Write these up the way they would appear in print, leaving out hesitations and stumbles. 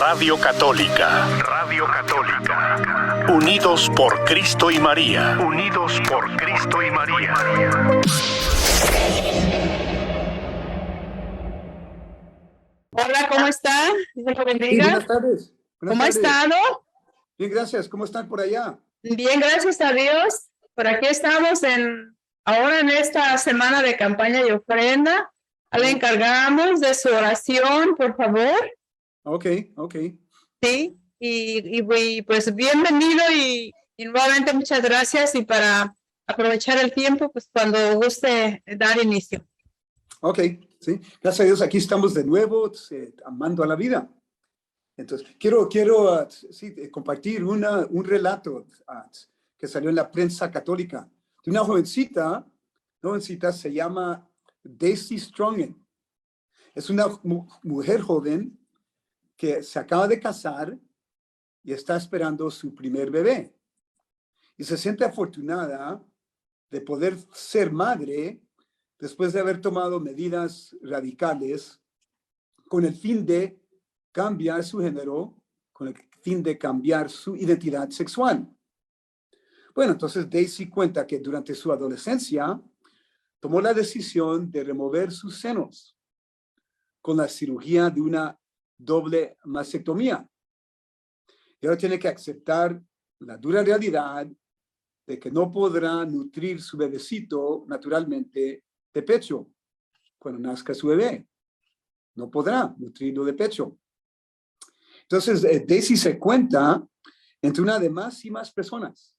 Radio Católica. Radio Católica. Unidos por Cristo y María. Unidos por Cristo y María. Hola, ¿cómo está? Dios lo bendiga. Sí, buenas tardes. ¿Cómo ha estado? Bien, gracias. ¿Cómo están por allá? Bien, gracias a Dios. Por aquí estamos ahora en esta semana de campaña y ofrenda. Le encargamos de su oración, por favor. Ok. Sí, pues bienvenido y nuevamente muchas gracias, y para aprovechar el tiempo, pues cuando guste dar inicio. Ok, sí. Gracias a Dios, aquí estamos de nuevo, amando a la vida. Entonces, quiero compartir un relato que salió en la prensa católica de una jovencita se llama Daisy Strongen. Es una mujer joven que se acaba de casar y está esperando su primer bebé. Y se siente afortunada de poder ser madre después de haber tomado medidas radicales con el fin de cambiar su género, con el fin de cambiar su identidad sexual. Bueno, entonces Daisy cuenta que durante su adolescencia tomó la decisión de remover sus senos con la cirugía de una doble mastectomía. Y ahora tiene que aceptar la dura realidad de que no podrá nutrir su bebecito naturalmente de pecho cuando nazca su bebé. No podrá nutrirlo de pecho. Entonces, Daisy se cuenta entre una de más y más personas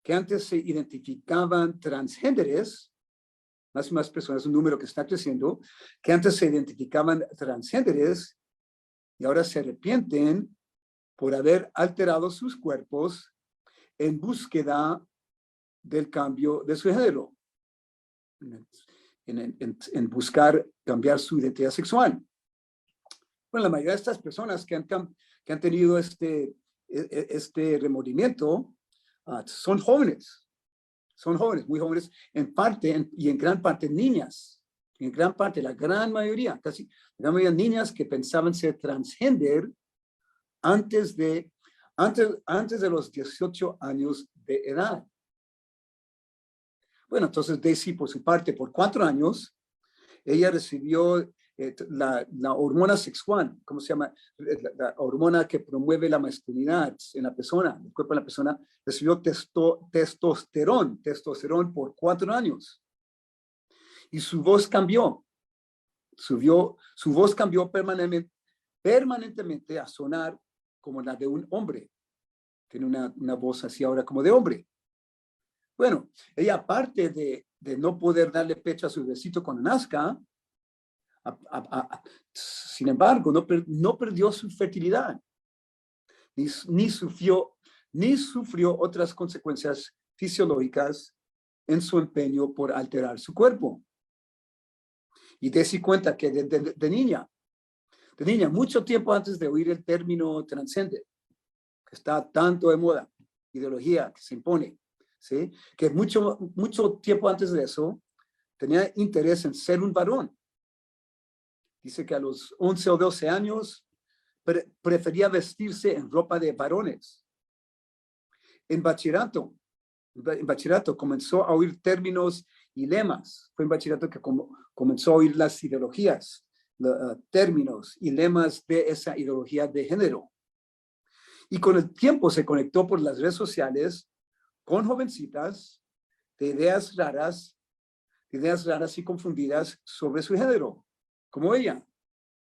que antes se identificaban transgéneres, más y más personas, un número que está creciendo, que antes se identificaban transgéneres y ahora se arrepienten por haber alterado sus cuerpos en búsqueda del cambio de su género, en buscar cambiar su identidad sexual. Bueno, la mayoría de estas personas que han tenido este remordimiento son jóvenes, muy jóvenes, en parte y en gran parte niñas, en gran parte, la gran mayoría niñas que pensaban ser transgénero antes de los 18 años de edad. Bueno, entonces Daisy, por su parte, por 4 años, ella recibió la hormona sexual, ¿cómo se llama? La hormona que promueve la masculinidad en la persona, el cuerpo de la persona, recibió testosterón por 4 años. Y su voz cambió. Su voz cambió permanentemente a sonar como la de un hombre. Tiene una voz así ahora como de hombre. Bueno, ella, aparte de no poder darle pecho a su bebecito cuando nazca, sin embargo, no perdió su fertilidad, ni sufrió otras consecuencias fisiológicas en su empeño por alterar su cuerpo. Y Daisy cuenta que de niña, mucho tiempo antes de oír el término transgénero, que está tanto de moda, ideología que se impone, ¿sí? Que mucho tiempo antes de eso tenía interés en ser un varón. Dice que a los 11 o 12 años prefería vestirse en ropa de varones. En bachillerato comenzó a oír términos y lemas. Fue en bachillerato que comenzó a oír las ideologías, términos y lemas de esa ideología de género. Y con el tiempo se conectó por las redes sociales con jovencitas de ideas raras y confundidas sobre su género, como ella.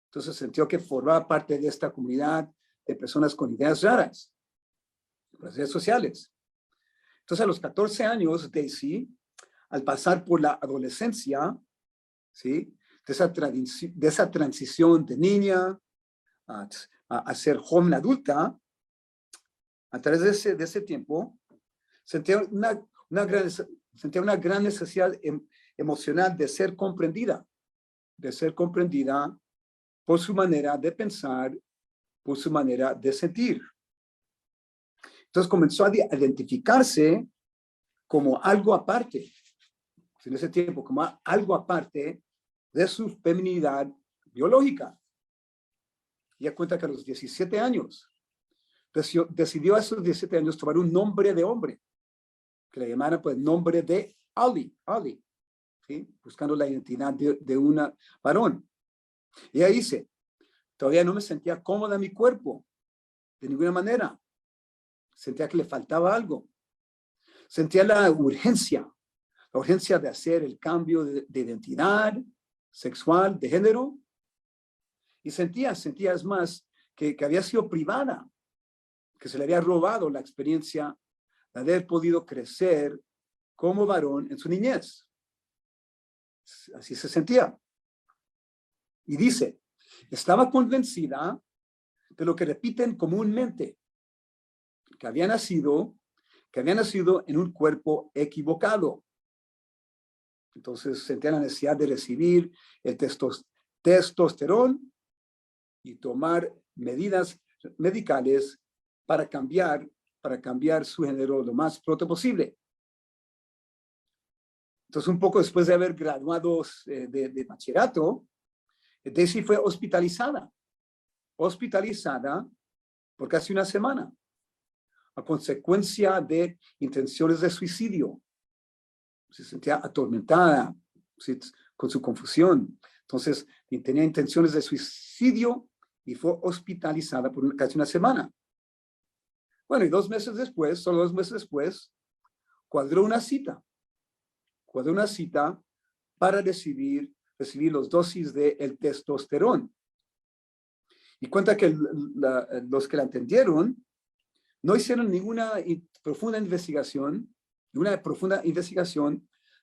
Entonces sintió que formaba parte de esta comunidad de personas con ideas raras, las redes sociales. Entonces a los 14 años, Daisy, al pasar por la adolescencia, ¿sí? de esa transición de niña a ser joven adulta, a través de ese tiempo, sentía una gran necesidad emocional de ser comprendida por su manera de pensar, por su manera de sentir. Entonces comenzó a identificarse como algo aparte, en ese tiempo, como algo aparte de su feminidad biológica. Ella cuenta que a los 17 años decidió a sus 17 años tomar un nombre de hombre, que le llamaran pues nombre de Ali, ¿sí? Buscando la identidad de una varón. Y ella dice, todavía no me sentía cómoda en mi cuerpo, de ninguna manera. Sentía que le faltaba algo. Sentía la urgencia de hacer el cambio de identidad sexual, de género. Y sentía es más, que había sido privada, que se le había robado la experiencia de haber podido crecer como varón en su niñez. Así se sentía. Y dice, estaba convencida de lo que repiten comúnmente, que había nacido en un cuerpo equivocado. Entonces sentía la necesidad de recibir el testosterón y tomar medidas medicales para cambiar su género lo más pronto posible. Entonces, un poco después de haber graduado de bachillerato, Daisy fue hospitalizada por casi una semana, a consecuencia de intenciones de suicidio. Se sentía atormentada, ¿sí?, con su confusión. Entonces, tenía intenciones de suicidio y fue hospitalizada por casi una semana. Bueno, y solo 2 meses después, cuadró una cita para recibir los dosis de testosterón. Y cuenta que los que la atendieron no hicieron ninguna profunda investigación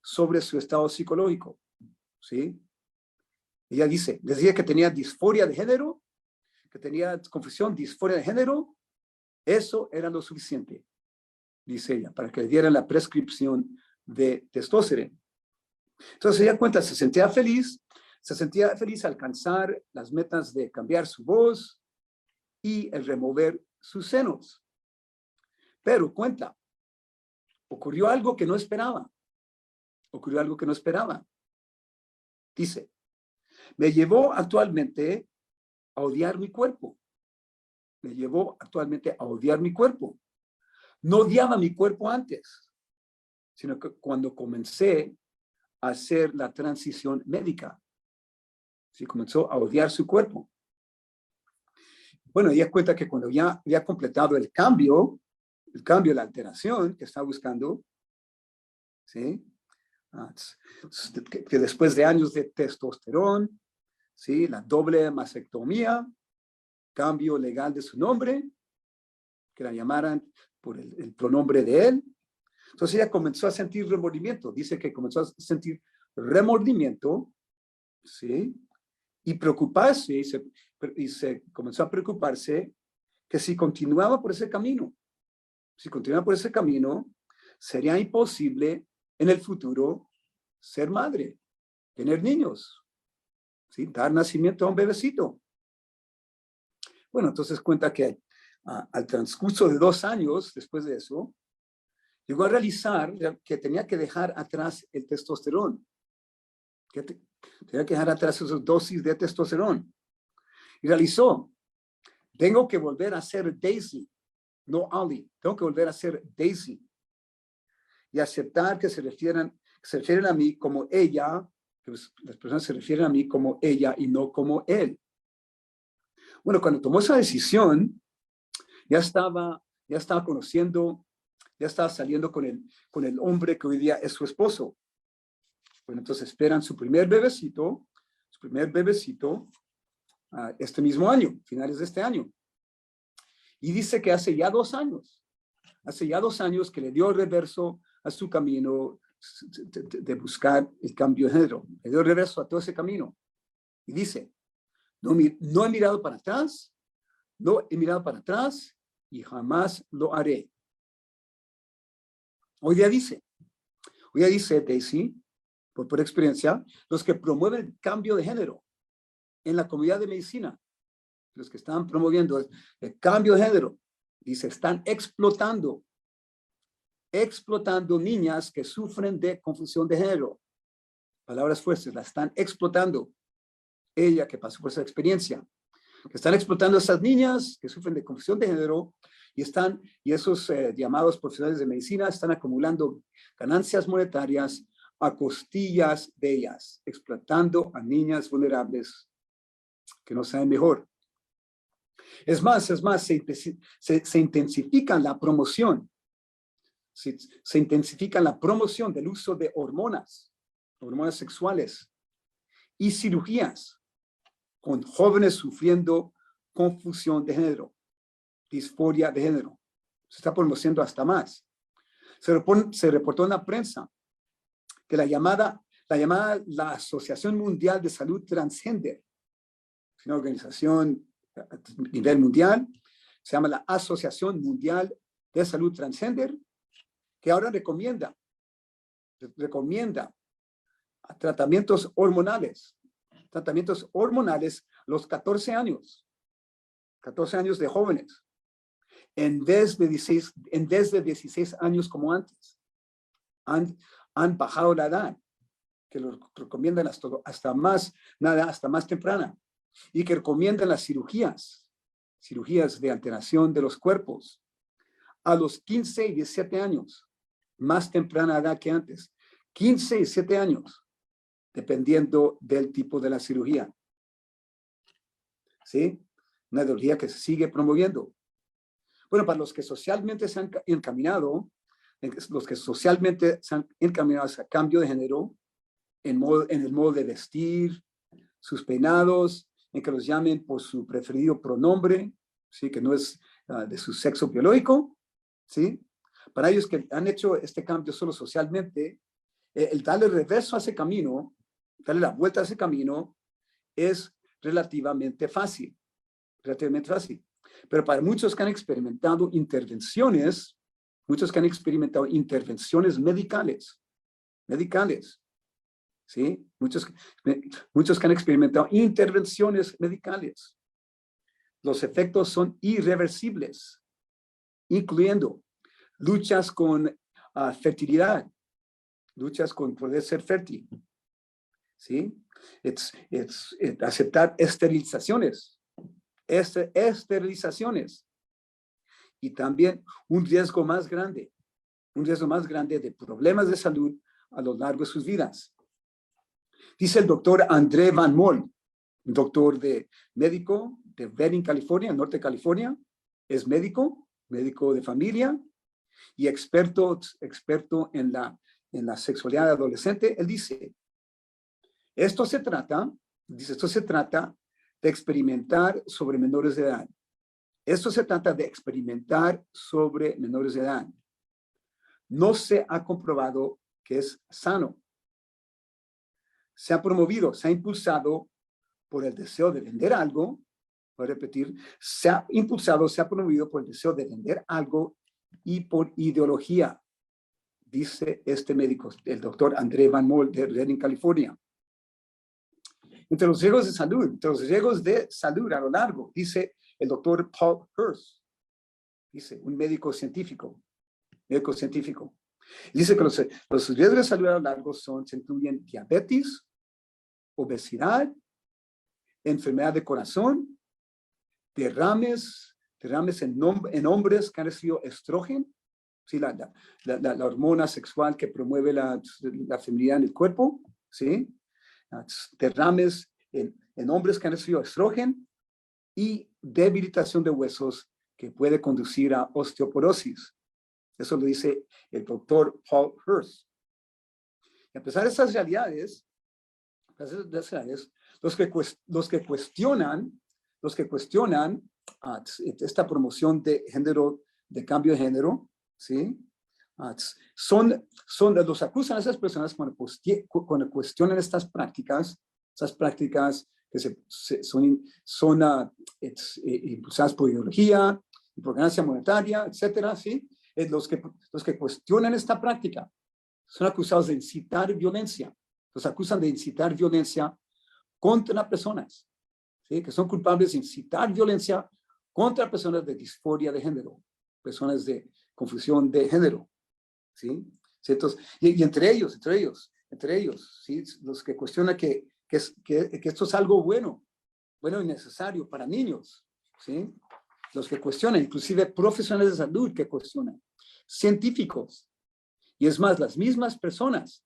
sobre su estado psicológico, ¿sí? Ella les decía que tenía disforia de género, que tenía confusión, disforia de género. Eso era lo suficiente, dice ella, para que le dieran la prescripción de testosterona. Entonces ella cuenta, se sentía feliz al alcanzar las metas de cambiar su voz y el remover sus senos. Pero cuenta, ocurrió algo que no esperaba. Dice, me llevó actualmente a odiar mi cuerpo. No odiaba mi cuerpo antes, sino que cuando comencé a hacer la transición médica, sí, comenzó a odiar su cuerpo. Bueno, ella cuenta que cuando ya había completado el cambio, la alteración que estaba buscando, ¿sí? Que después de años de testosterona, ¿sí?, la doble mastectomía, cambio legal de su nombre, que la llamaran por el pronombre de él. Entonces ella comenzó a sentir remordimiento. Dice que comenzó a sentir remordimiento, ¿sí?, y preocuparse, y se comenzó a preocuparse que si continuaba por ese camino, sería imposible en el futuro ser madre, tener niños, ¿sí?, dar nacimiento a un bebecito. Bueno, entonces cuenta que al transcurso de 2 años después de eso, llegó a realizar que tenía que dejar atrás el testosterona, tenía que dejar atrás esas dosis de testosterona. Y realizó, tengo que volver a ser Daisy, no Ali, tengo que volver a ser Daisy. Y aceptar que se refieren a mí como ella, que las personas se refieren a mí como ella y no como él. Bueno, cuando tomó esa decisión, ya estaba conociendo, ya estaba saliendo con el hombre que hoy día es su esposo. Bueno, entonces esperan su primer bebecito este mismo año, finales de este año. Y dice que hace ya 2 años que le dio reverso a su camino de buscar el cambio de género. Le dio reverso a todo ese camino. Y dice, no he mirado para atrás y jamás lo haré. Hoy día dice Daisy, por experiencia, los que promueven el cambio de género en la comunidad de medicina, los que están promoviendo el cambio de género, dice, están explotando niñas que sufren de confusión de género. Palabras fuertes, la están explotando. Ella que pasó por esa experiencia. Están explotando a esas niñas que sufren de confusión de género y esos llamados profesionales de medicina están acumulando ganancias monetarias a costillas de ellas, explotando a niñas vulnerables que no saben mejor. Es más, se intensifica la promoción. Se intensifica la promoción del uso de hormonas sexuales y cirugías con jóvenes sufriendo confusión de género, disforia de género. Se está promocionando hasta más. Se reportó en la prensa que la Asociación Mundial de Salud Transgender, es una organización a nivel mundial, se llama la Asociación Mundial de Salud Transgender, que ahora recomienda tratamientos hormonales los 14 años de jóvenes, en vez de 16 años como antes. Han bajado la edad, que lo recomiendan hasta más temprana, y que recomiendan las cirugías de alteración de los cuerpos a los 15 y 17 años, más temprana edad que antes, 15 y 17 años, dependiendo del tipo de la cirugía. ¿Sí? Una ideología que se sigue promoviendo. Bueno, para los que socialmente se han encaminado, hacia cambio de género, en el modo de vestir, sus peinados, en que los llamen por su preferido pronombre, ¿sí? Que no es de su sexo biológico, ¿sí? Para ellos que han hecho este cambio solo socialmente, el darle reverso a ese camino, darle la vuelta a ese camino, es relativamente fácil. Pero para muchos que han experimentado intervenciones medicales, ¿sí? Muchos que han experimentado intervenciones medicales, los efectos son irreversibles, incluyendo luchas con fertilidad, luchas con poder ser fértil, ¿sí? Aceptar esterilizaciones, y también un riesgo más grande de problemas de salud a lo largo de sus vidas. Dice el doctor André Van Mol, un doctor médico de Redding, California, norte de California, es médico de familia y experto en la sexualidad de adolescente. Él dice, esto se trata de experimentar sobre menores de edad. No se ha comprobado que es sano. Se ha promovido, se ha impulsado por el deseo de vender algo. Voy a repetir, se ha promovido por el deseo de vender algo y por ideología, dice este médico, el doctor André Van Mol de Redding, California. Entre los riesgos de salud a lo largo, dice el doctor Paul Hurst, dice un médico científico. Dice que los riesgos de salud a lo largo se incluyen diabetes, obesidad, enfermedad de corazón, derrames en hombres que han recibido estrógeno, ¿sí? la hormona sexual que promueve la feminidad en el cuerpo, ¿sí? Derrames en hombres que han recibido estrógeno y debilitación de huesos que puede conducir a osteoporosis. Eso lo dice el doctor Paul Hurst. Y a pesar de esas realidades, los que cuestionan esta promoción de género, de cambio de género, ¿sí? Los acusan a esas personas cuando cuestionan estas prácticas que son impulsadas por ideología y por ganancia monetaria, etcétera, ¿sí? Los que cuestionan esta práctica son acusados de incitar violencia. Los acusan de incitar violencia contra personas, ¿sí? Que son culpables de incitar violencia contra personas de disforia de género, personas de confusión de género, ¿sí? Entonces, y entre ellos, ¿sí? Los que cuestionan que esto es algo bueno, bueno y necesario para niños, ¿sí? Los que cuestionan, inclusive profesionales de salud que cuestionan, científicos, y es más, las mismas personas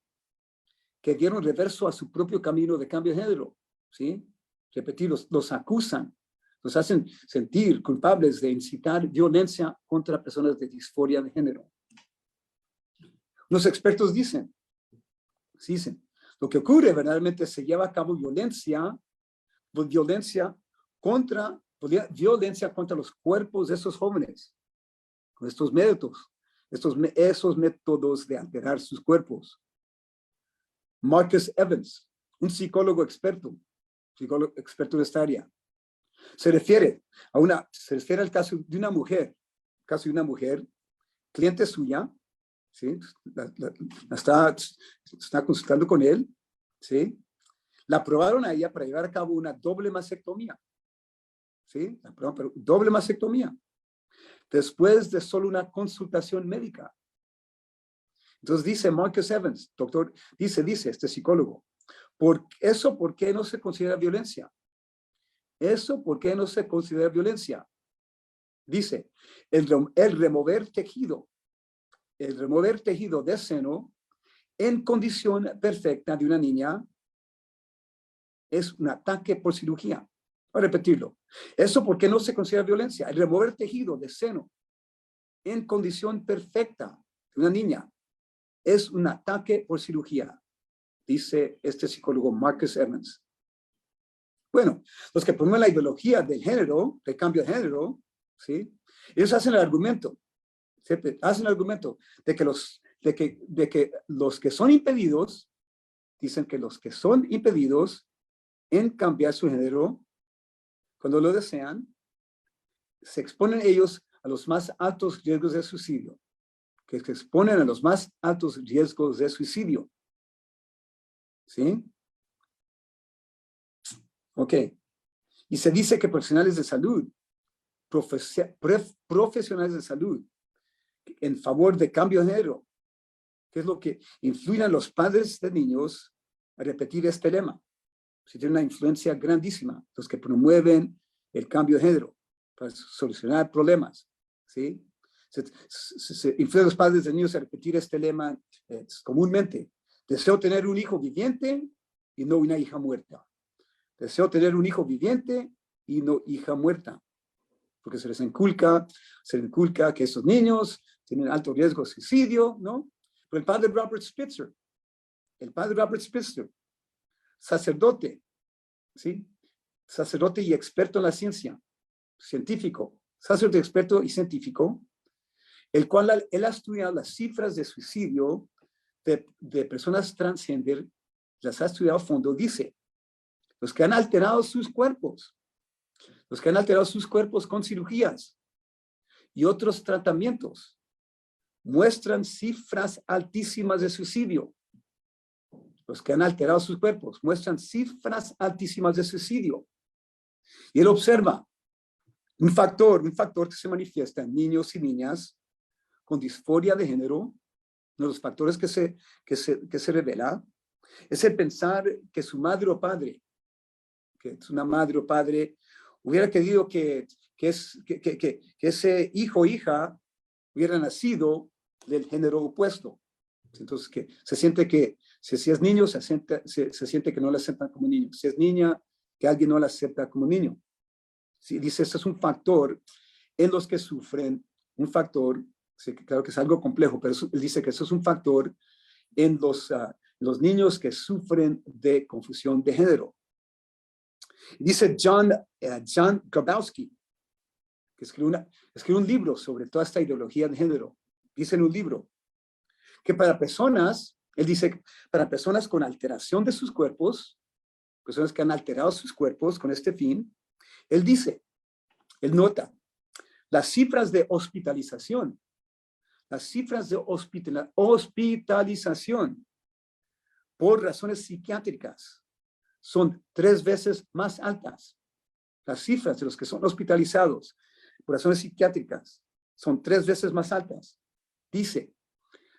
que dieron reverso a su propio camino de cambio de género, ¿sí? Repetir, los acusan, los hacen sentir culpables de incitar violencia contra personas de disforia de género. Los expertos dicen, lo que ocurre verdaderamente se lleva a cabo violencia contra los cuerpos de esos jóvenes, con estos métodos, esos métodos de alterar sus cuerpos. Marcus Evans, un psicólogo experto en esta área, se refiere al caso de una mujer, cliente suya, ¿sí? Está consultando con él, ¿sí? La aprobaron a ella para llevar a cabo una doble mastectomía, ¿sí? Doble mastectomía, después de solo una consultación médica. Entonces dice Marcus Evans, doctor, dice este psicólogo, ¿por qué no se considera violencia? ¿Por qué no se considera violencia? Dice, el remover tejido de seno en condición perfecta de una niña es un ataque por cirugía. Voy a repetirlo. ¿Por qué no se considera violencia? El remover tejido de seno en condición perfecta de una niña es un ataque por cirugía, dice este psicólogo Marcus Evans. Bueno, los que promueven la ideología del género, del cambio de género, ¿sí? Ellos hacen el argumento, de que los que son impedidos, dicen que los que son impedidos en cambiar su género, cuando lo desean, se exponen ellos a los más altos riesgos de suicidio. Que se exponen a los más altos riesgos de suicidio. ¿Sí? Ok. Y se dice que profesionales de salud, profesionales de salud, en favor de cambio de género, que es lo que influyen a los padres de niños a repetir este lema. Si tiene una influencia grandísima, los que promueven el cambio de género para solucionar problemas. ¿Sí? Se influyen los padres de niños a repetir este lema comúnmente. Deseo tener un hijo viviente y no una hija muerta. Deseo tener un hijo viviente y no hija muerta. Porque se les inculca que esos niños tienen alto riesgo de suicidio, ¿no? Pero el padre Robert Spitzer, sacerdote, ¿sí? Sacerdote y experto en la ciencia, científico, sacerdote experto y científico, el cual él ha estudiado las cifras de suicidio de personas transgénero, las ha estudiado a fondo, dice, los que han alterado sus cuerpos con cirugías y otros tratamientos, muestran cifras altísimas de suicidio. Los que han alterado sus cuerpos muestran cifras altísimas de suicidio. Y él observa un factor que se manifiesta en niños y niñas con disforia de género. Uno de los factores que se revela es el pensar que su madre o padre, hubiera querido que ese hijo o hija hubiera nacido del género opuesto. Entonces, que se siente que si es niño, se siente que no la aceptan como niño. Si es niña, que alguien no la acepta como niño. Sí, dice, este es un factor en los que sufren, sí, claro que es algo complejo, pero él dice que eso es un factor en los niños que sufren de confusión de género. Dice John Grabowski, que escribe un libro sobre toda esta ideología de género. Dice en un libro que él dice, para personas con alteración de sus cuerpos, personas que han alterado sus cuerpos con este fin, él nota las cifras de hospitalización por razones psiquiátricas son 3 veces más altas. Las cifras de los que son hospitalizados por razones psiquiátricas son 3 veces más altas. Dice,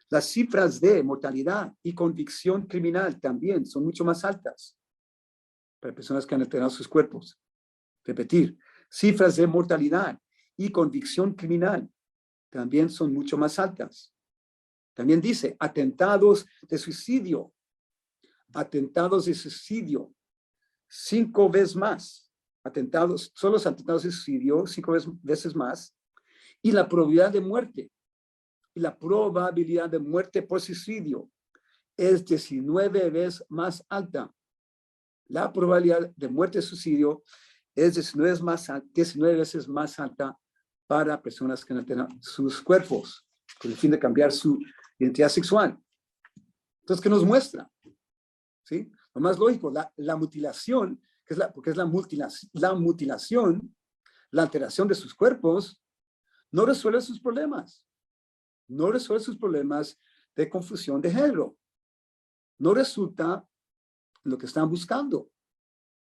las cifras de mortalidad y convicción criminal también son mucho más altas para personas que han alterado sus cuerpos. Repetir, cifras de mortalidad y convicción criminal también son mucho más altas. También dice, atentados de suicidio, 5 veces más. Solo los atentados de suicidio, 5 veces más. Y la probabilidad de muerte por suicidio es 19 veces más alta. La probabilidad de muerte por suicidio es 19 veces más alta para personas que no tienen sus cuerpos, con el fin de cambiar su identidad sexual. Entonces, ¿qué nos muestra? ¿Sí? Lo más lógico, la mutilación, porque es la mutilación, la alteración de sus cuerpos, no resuelve sus problemas. No resuelve sus problemas de confusión de género. No resulta lo que están buscando.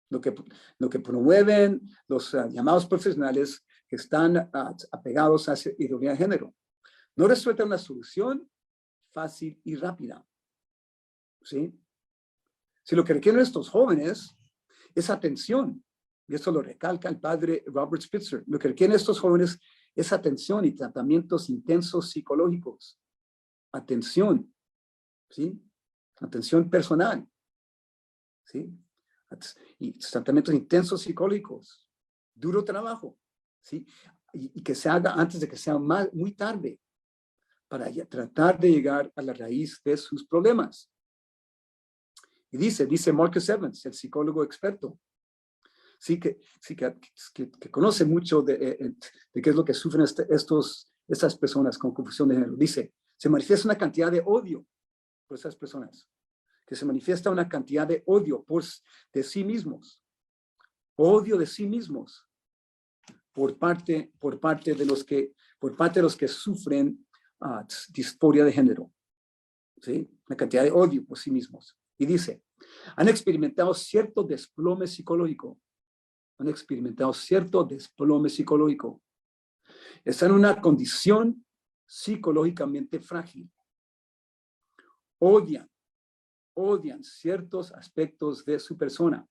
Lo que promueven los llamados profesionales que están apegados a esa ideología de género. No resulta una solución fácil y rápida. ¿Sí? Si lo que requieren estos jóvenes es atención, y esto lo recalca el padre Robert Spitzer, lo que requieren estos jóvenes es atención y tratamientos intensos psicológicos. Atención, ¿sí? Atención personal, ¿sí? Y tratamientos intensos psicológicos. Duro trabajo, ¿sí? Y que se haga antes de que sea muy tarde, para tratar de llegar a la raíz de sus problemas. Y dice Marcus Evans, el psicólogo experto, que conoce mucho de qué es lo que sufren estas personas con confusión de género. Dice, se manifiesta una cantidad de odio por esas personas, que se manifiesta una cantidad de odio de sí mismos, odio de sí mismos, por parte de los que sufren disforia de género, ¿sí? Una cantidad de odio por sí mismos. Y dice, han experimentado cierto desplome psicológico. Están en una condición psicológicamente frágil. Odian ciertos aspectos de su persona.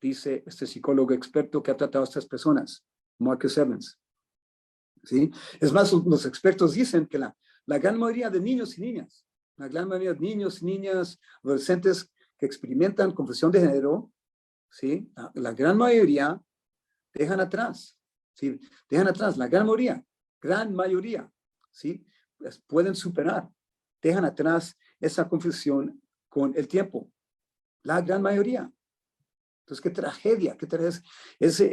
Dice este psicólogo experto que ha tratado a estas personas, Marcus Evans. ¿Sí? Es más, los expertos dicen que la gran mayoría de niños y niñas, adolescentes que experimentan confusión de género, ¿sí? La gran mayoría dejan atrás, ¿sí? La gran mayoría, ¿sí? Pues pueden superar, dejan atrás esa confusión con el tiempo. La gran mayoría. Entonces, qué tragedia es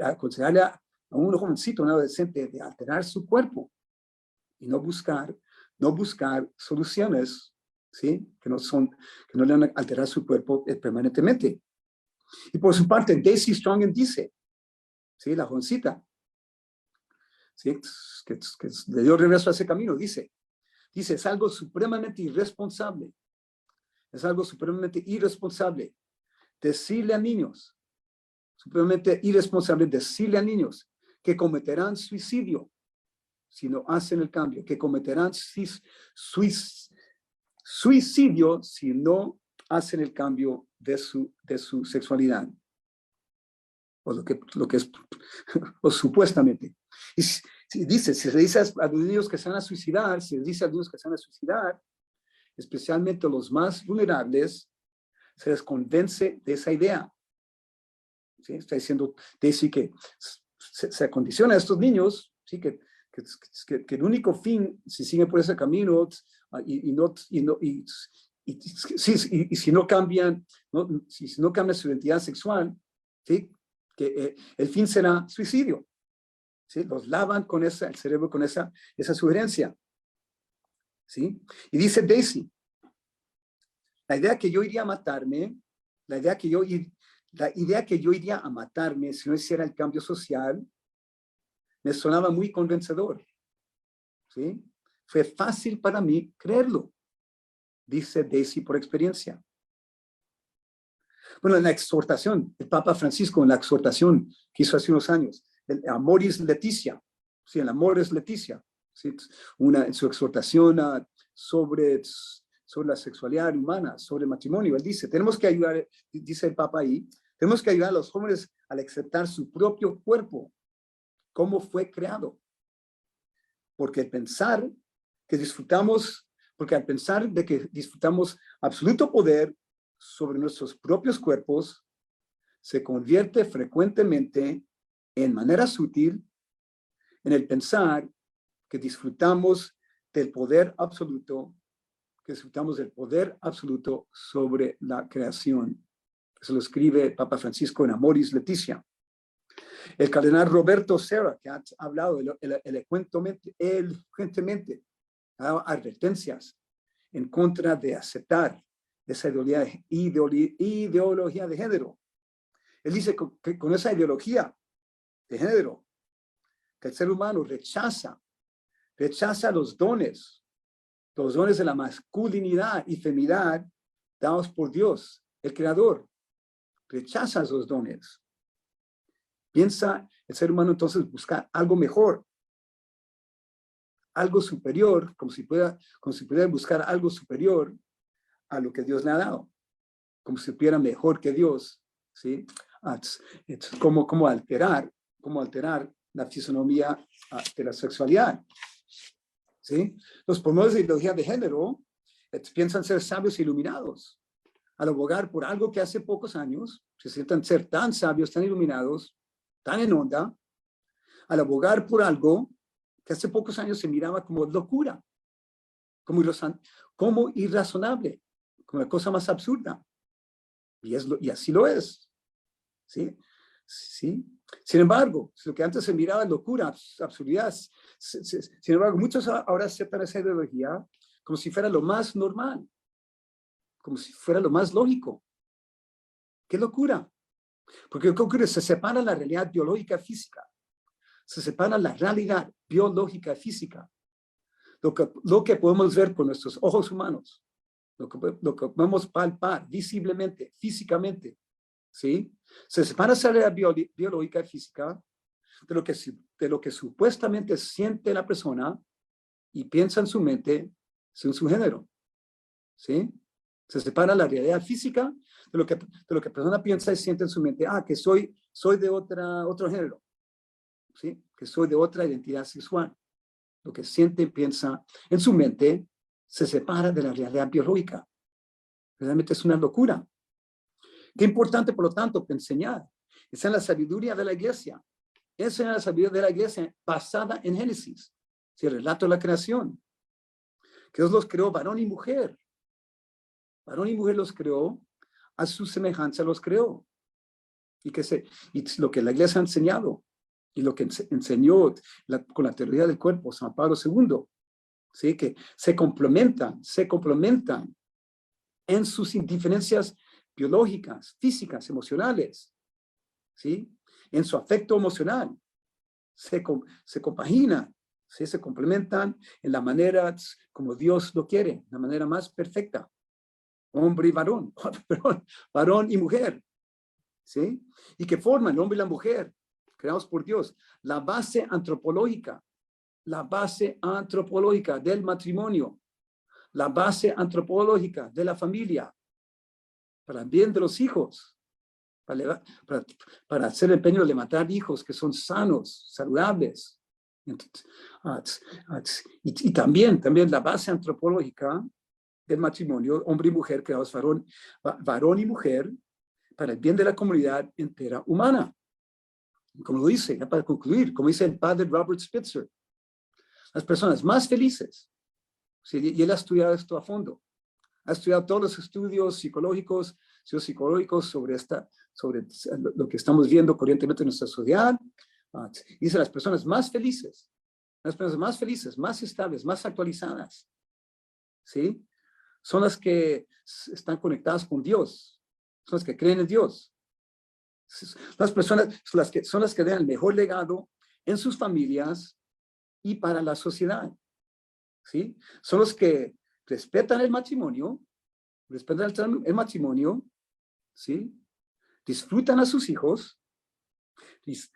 aconsejarle a un jovencito, un adolescente, de alterar su cuerpo y no buscar soluciones, ¿sí? que no le van a alterar su cuerpo permanentemente. Y por su parte, Daisy Strongen dice, ¿sí? La jovencita, ¿sí? que le dio regreso a ese camino, dice, es algo supremamente irresponsable. Decirle a niños que cometerán suicidio si no hacen el cambio, que cometerán suicidio si no hacen el cambio de su sexualidad, o lo que es, o supuestamente. Y se le dice a los niños que se van a suicidar, especialmente los más vulnerables, se les convence de esa idea. ¿Sí? Está diciendo Daisy que se condiciona a estos niños, ¿sí? que el único fin, si siguen por ese camino si no cambian su identidad sexual, ¿sí? que el fin será suicidio. ¿Sí? Los lavan con el cerebro con esa sugerencia. ¿Sí? Y dice Daisy, la idea que yo iría a matarme si no hiciera el cambio social, me sonaba muy convencedor. ¿Sí? Fue fácil para mí creerlo, dice Daisy por experiencia. Bueno, en la exhortación, el Papa Francisco, en la exhortación que hizo hace unos años, el Amoris Laetitia, ¿sí? El amor es Leticia, ¿sí? En su exhortación sobre la sexualidad humana, sobre el matrimonio, él dice, tenemos que ayudar, dice el Papa ahí, tenemos que ayudar a los jóvenes al aceptar su propio cuerpo, cómo fue creado. Porque al pensar de que disfrutamos absoluto poder sobre nuestros propios cuerpos, se convierte frecuentemente, en manera sutil, en el pensar que disfrutamos del poder absoluto, sobre la creación. Eso lo escribe Papa Francisco en Amoris Laetitia. El cardenal Roberto Serra, que ha hablado elocuentemente, ha dado advertencias en contra de aceptar esa ideología de género. Él dice que con esa ideología de género, que el ser humano rechaza los dones de la masculinidad y feminidad dados por Dios, el Creador. Rechaza esos dones. Piensa el ser humano entonces buscar algo mejor, algo superior, como si pudiera buscar algo superior a lo que Dios le ha dado, como si pudiera mejor que Dios, ¿sí? Es como alterar la fisonomía de la sexualidad, ¿sí? Los promotores de ideología de género piensan ser sabios e iluminados, al abogar por algo que hace pocos años se sientan ser tan sabios, tan iluminados, tan en onda, al abogar por algo que hace pocos años se miraba como locura, como irrazonable, como la cosa más absurda. Y así lo es. ¿Sí? ¿Sí? Sin embargo, lo que antes se miraba locura, absurdidad, sin embargo, muchos ahora aceptan esa ideología como si fuera lo más normal, como si fuera lo más lógico. ¡Qué locura! Porque ¿qué ocurre? Se separa la realidad biológica física. Se separa la realidad biológica física. Lo que podemos ver con nuestros ojos humanos, lo que podemos palpar visiblemente, físicamente, ¿sí? Se separa esa realidad biológica y física de lo que supuestamente siente la persona y piensa en su mente, en su género, ¿sí? Se separa la realidad física de lo que la persona piensa y siente en su mente. Que soy de otro género, ¿sí? Que soy de otra identidad sexual. Lo que siente y piensa en su mente se separa de la realidad biológica. Realmente es una locura. Qué importante, por lo tanto, enseñar. Esa es la sabiduría de la iglesia. Esa es la sabiduría de la iglesia basada en Génesis, el relato de la creación. Que Dios los creó varón y mujer. Varón y mujer los creó, a su semejanza los creó. Y lo que la iglesia ha enseñado, y lo que enseñó con la teoría del cuerpo, San Pablo II, ¿sí? Que se complementan en sus indiferencias biológicas, físicas, emocionales, ¿sí? En su afecto emocional, se compaginan, ¿sí? Se complementan en la manera como Dios lo quiere, la manera más perfecta. Hombre y varón, varón y mujer, ¿sí? Y que forman el hombre y la mujer, creados por Dios, la base antropológica del matrimonio, la base antropológica de la familia, para el bien de los hijos, para hacer el empeño de matar hijos que son sanos, saludables. Y también la base antropológica del matrimonio, hombre y mujer, creados varón y mujer, para el bien de la comunidad entera humana. Como lo dice, ya para concluir, como dice el padre Robert Spitzer, las personas más felices, ¿sí? Y él ha estudiado esto a fondo, ha estudiado todos los estudios psicológicos, sociopsicológicos sobre lo que estamos viendo corrientemente en nuestra sociedad. Dice las personas más felices, más estables, más actualizadas, ¿sí? Son las que están conectadas con Dios, son las que creen en Dios. Las personas son las que dan el mejor legado en sus familias y para la sociedad, ¿sí? Son los que respetan el matrimonio, ¿sí? Disfrutan a sus hijos,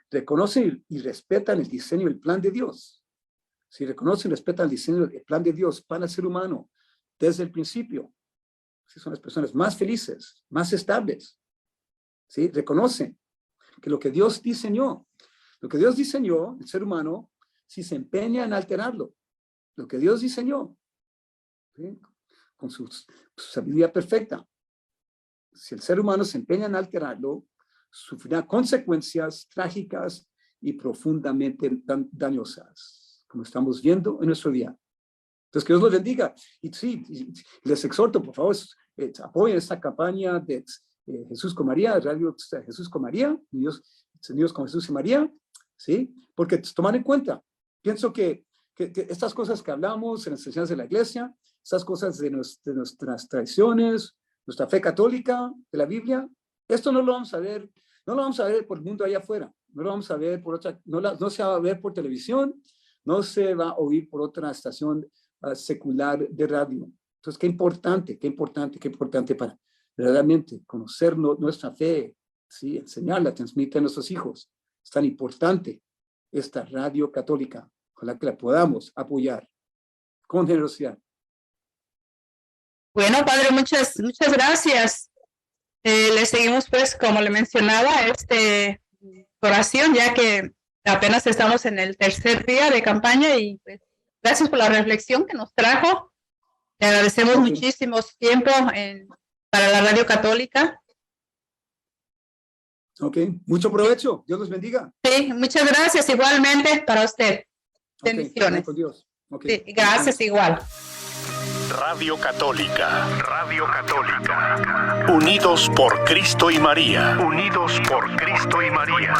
reconocen y respetan el diseño y el plan de Dios. ¿Sí? Reconocen y respetan el diseño y el plan de Dios para el ser humano desde el principio. ¿Sí? Son las personas más felices, más estables, ¿sí? Reconocen que lo que Dios diseñó. Lo que Dios diseñó, el ser humano, si se empeña en alterarlo, lo que Dios diseñó, ¿sí? Con su sabiduría perfecta, si el ser humano se empeña en alterarlo, sufrirá consecuencias trágicas y profundamente dañosas, como estamos viendo en nuestro día. Entonces, que Dios los bendiga. Y sí, les exhorto, por favor, apoyen esta campaña de Jesús con María, Radio Jesús con María, Unidos con Jesús y María, ¿sí? Porque tomar en cuenta, pienso que estas cosas que hablamos en las enseñanzas de la iglesia, estas cosas de nuestras tradiciones, nuestra fe católica, de la Biblia, esto no lo vamos a ver, no lo vamos a ver por el mundo allá afuera, no lo vamos a ver por otra, no se va a ver por televisión, no se va a oír por otra estación secular de radio. Entonces, qué importante para verdaderamente conocer nuestra fe, ¿sí? Enseñarla, transmitirla a nuestros hijos. Es tan importante esta radio católica, ojalá que la podamos apoyar con generosidad. Bueno, padre, muchas gracias. Le seguimos, pues, como le mencionaba, oración, ya que apenas estamos en el tercer día de campaña y pues, gracias por la reflexión que nos trajo. Le agradecemos muchísimo tiempo para la radio católica. Ok, mucho provecho. Dios los bendiga. Sí, muchas gracias igualmente para usted. Bendiciones. Con Dios. Okay. Sí, gracias igual. Radio Católica. Unidos por Cristo y María. Unidos por Cristo y María.